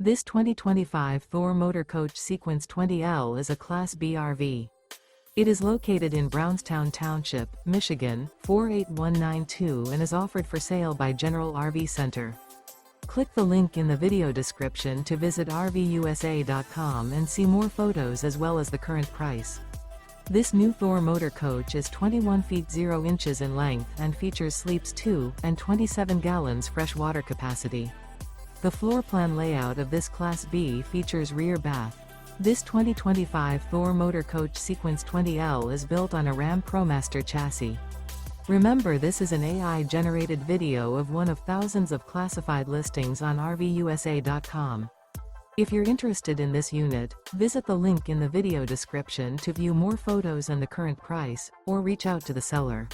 This 2025 Thor Motor Coach Sequence 20L is a Class B RV. It is located in Brownstown Township, Michigan, 48192 and is offered for sale by General RV Center. Click the link in the video description to visit RVUSA.com and see more photos as well as the current price. This new Thor Motor Coach is 21 feet 0 inches in length and features sleeps 2 and 27 gallons fresh water capacity. The floor plan layout of this Class B features rear bath. This 2025 Thor Motor Coach Sequence 20L is built on a RAM Promaster chassis. Remember, this is an AI-generated video of one of thousands of classified listings on RVUSA.com. If you're interested in this unit, visit the link in the video description to view more photos and the current price, or reach out to the seller.